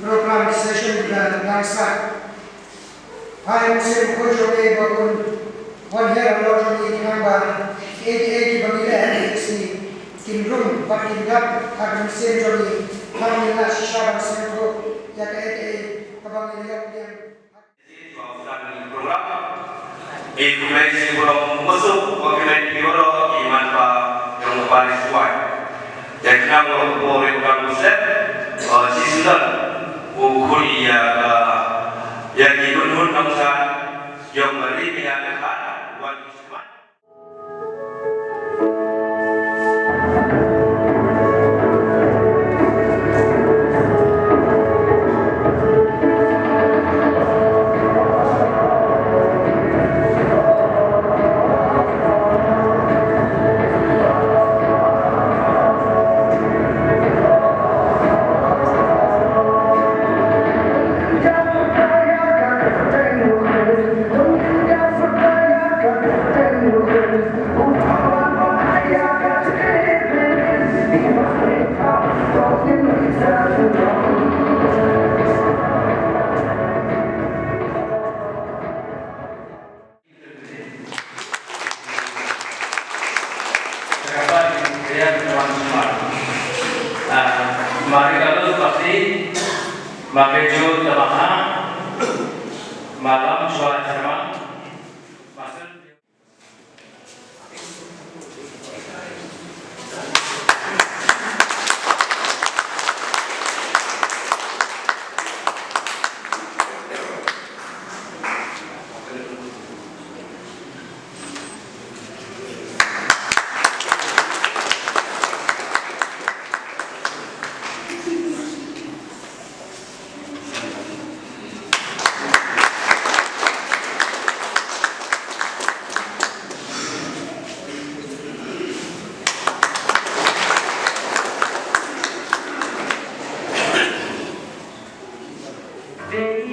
proclamation bangsa. Hai musim kujole bakun one year alot ni kamba 88 bangile isni kinrum bakin gap kagam sem joli hamila shisha basento ya ka kabang ilyak dian program implementasi Burom masuk implementasi Burom iman pa yang PARISH jadi nama program Snem season kuliah yang dibunuh bangsa yang beri pihak negara buat Islam. Mari kalau pasti makai jauh temaha malam suara ceramah masuk. Yeah.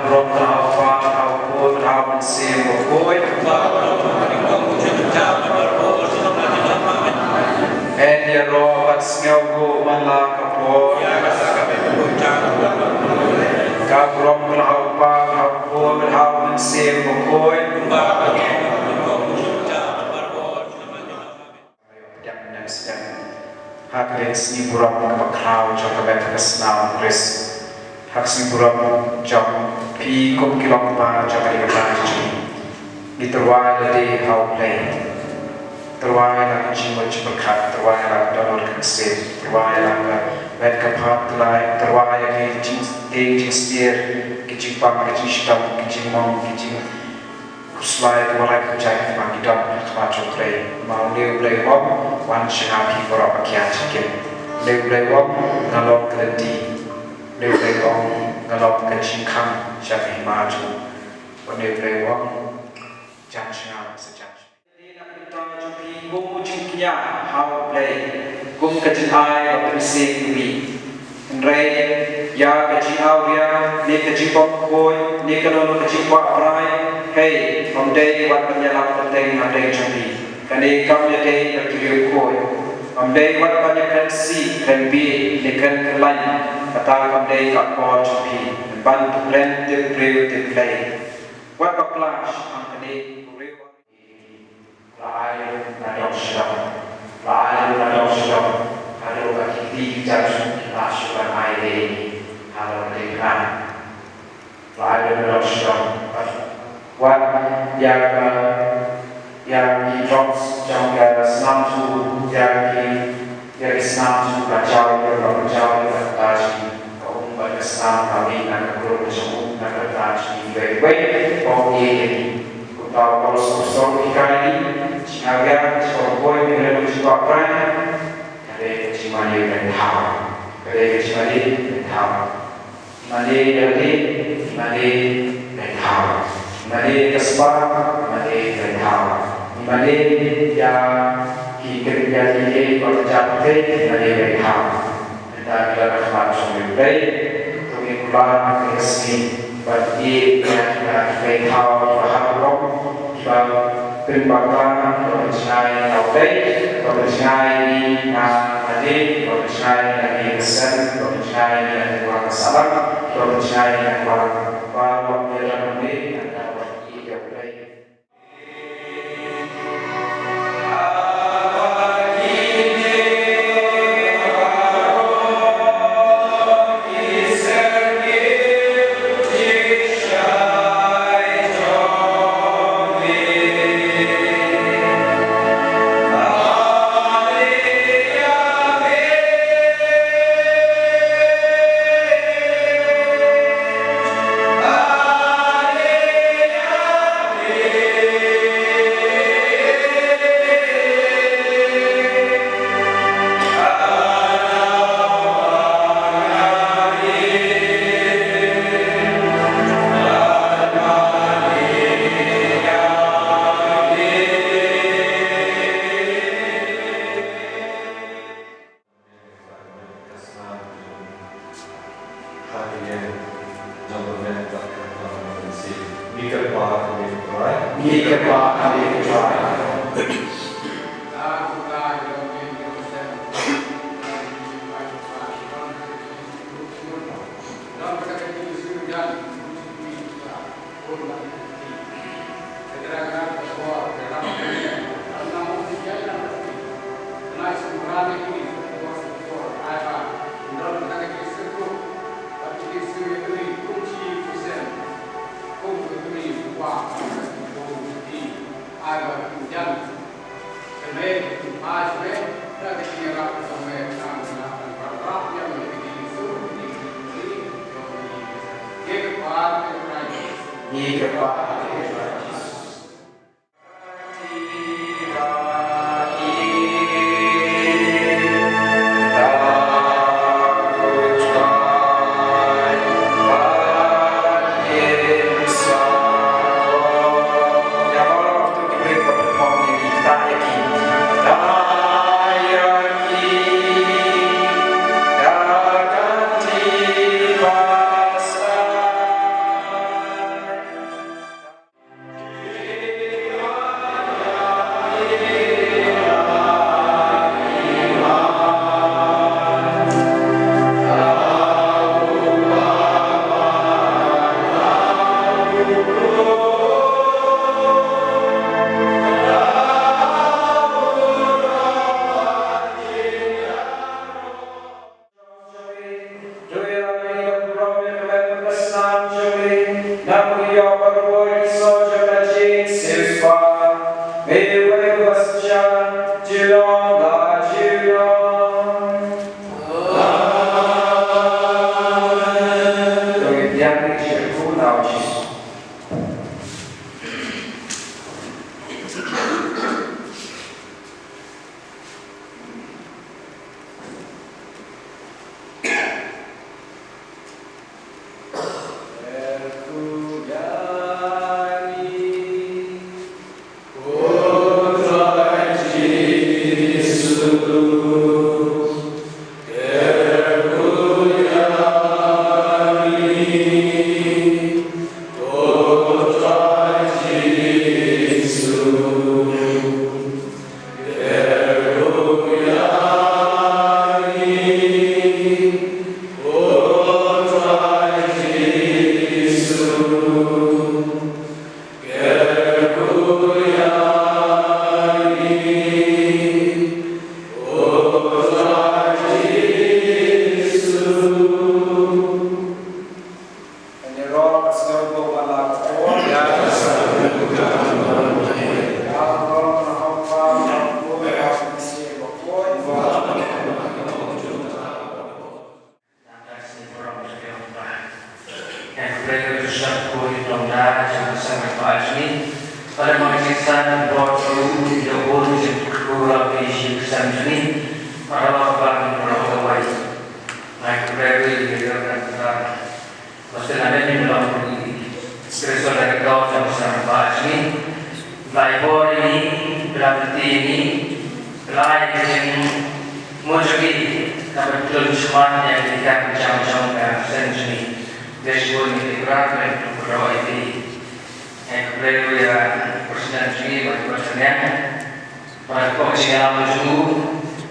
Burom Ngut Snem and your Robert Sngi Mala Kapor Burom Ngut Snem Hakren Sni Burom Kapakau Jokabet Kesnam Chris Haksi Burom Jong Pi Kum Longkpa Jokabet Di terwai dari hau play terwai nak jimat berkat terwai nak donor kasih terwai nak wet kapat lai terwai yang jing stier kijing pang kijing stam kijing mong kijing kuslai terwai kujai pang idam macam play mau new play wong wan syahapi berapa kian cikin new play wong ngalok kelenti new play wong ngalok kijing kang syahapi maju new play wong jangan sejak. Gum cingknya how play gum kecilai atau bising bi. Andai ya kecil dia ni kecil pokoi ni kalau kecil pak perai hey andai wat penyalam penting andai cumi. Kani kau jadi berkiri koi. Andai wat banyak si kan bi ni kan kelai kata andai kat kau cumi. Bantu plan the play. Wat baklas angkade. Lain nadau sedang, kalau kaki jatuh kita sudah air kalau dengan lain nadau sedang, wat yang di box jang senam tu yang senam tu bacau bertaji, kau bersenam kami nak berdoa semua nak bertaji baik-baik kau ini. Kalau sosok ikan ini, agar seorang yang bersuara peran, ada kecimani bertahu, mandi kesempatan, mandi bertahu, mandi yang kita jadi kerja mandi bertahu, dan kita dapat sumber untuk keluar ke sini. Bagi yang bertahu berharap Bynta berbicara di Madi, berbicara di Kesan, berbicara di Luar Kesalam, berbicara di Luar Biara dan bagi yang baik.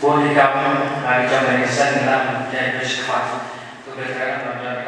Boleh kamu hari jam dari sana dalam jadi bersekat. Kebetulan